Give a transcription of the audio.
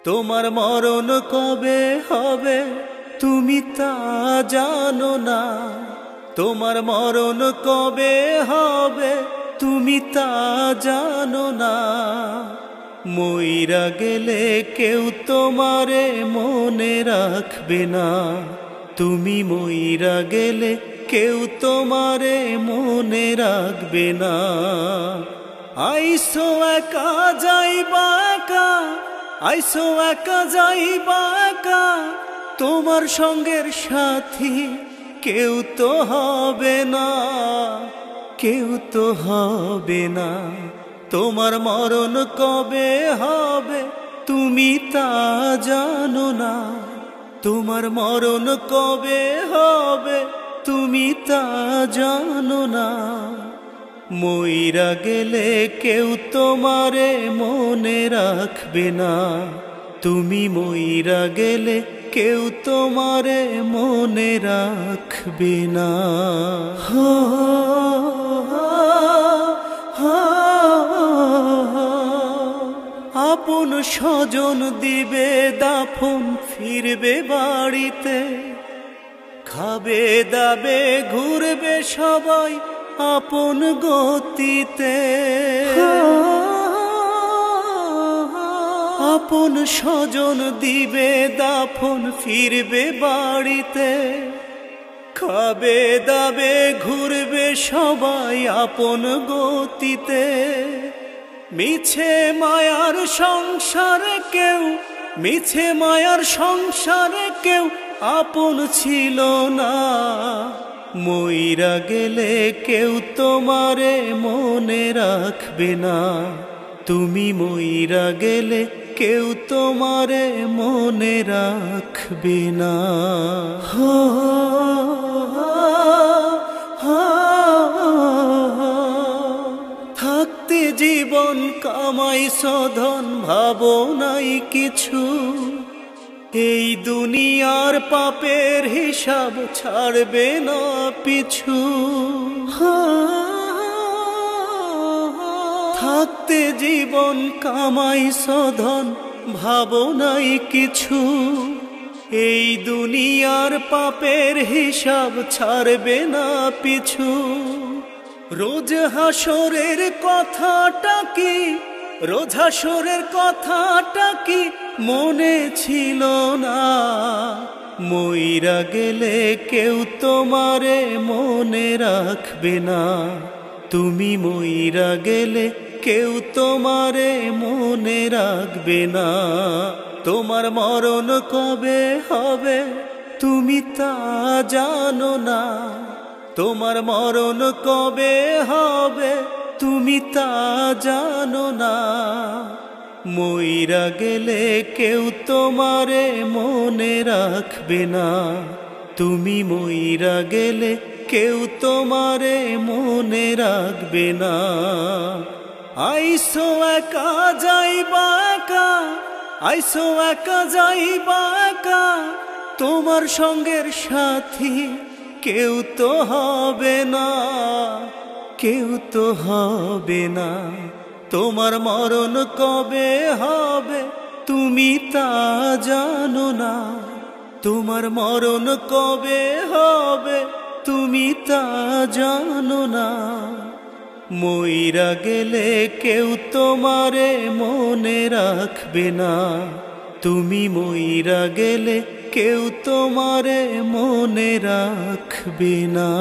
তোমার মরণ কবে হবে তুমি তা জানো না। তোমার মরণ কবে হবে তুমি তা জানো না। মইরা গেলে কেউ তোমারে মনে রাখবে না। তুমি মইরা গেলে কেউ তোমারে মনে রাখবে না। আইসো একা যাইবা একা, আইসো একা যাইবা একা, তোমার সঙ্গের সাথী কেউ তো হবে না, কেউ তো হবে না। তোমার মরণ কবে হবে তুমি তা জানো না। তোমার মরণ কবে হবে তুমি তা জানো না। মইরা গেলে কেউ তোমারে মনে রাখবে না। তুমি মইরা গেলে কেউ তোমারে মনে রাখবে না। আপন স্বজন দিবে দাফন, ফিরবে বাড়িতে, খাবে দাবে ঘুরবে সবাই আপন গতিতে। আপন স্বজন দিবে দাফন, ফিরবে বাড়িতে, খাবে দাবে ঘুরবে সবাই আপন গতিতে। মিছে মায়ার সংসারে কেউ, মিছে মায়ার সংসারে কেউ আপন ছিল না। মইরা গেলে কেউ তোমারে মনে রাখবে না। তুমি মইরা গেলে কেউ তোমারে মনে রাখবে না। থাকতে জীবন কামাইছো ধন, ভাবো নাই কিছু। এই দুনিয়ার পাপের হিসাব ছাড়বে না পিছু। থাকতে জীবন কামাইছো ধন, ভাবো নাই কিছু। এই দুনিয়ার পাপের হিসাব ছাড়বে না পিছু। রোজ হাসরের কথাটা কি, রোজ হাসরের কথাটা কি মনে ছিল না। মইরা গেলে কেউ তোমারে মনে রাখবে না। তুমি মইরা গেলে কেউ তোমারে মনে রাখবে না। তোমার মরণ কবে হবে তুমি তা জানো না। তোমার মরণ কবে হবে তুমি তা জানো না। মইরা গেলে কেউ তোমারে মনে রাখবে না। তুমি মইরা গেলে কেউ তোমারে মনে রাখবে না। আইসো একা যাইবা একা, আইসো একা যাইবা একা, তোমার সঙ্গের সাথী কেউ তো হবে না, কেউ তো হবে না। তোমার মরণ কবে হবে তুমি তা জানো না। তোমার মরণ কবে হবে তুমি তা জানো না। মইরা গেলে কেউ তোমারে মনে রাখবে না। তুমি মইরা গেলে কেউ তোমারে মনে রাখবে না।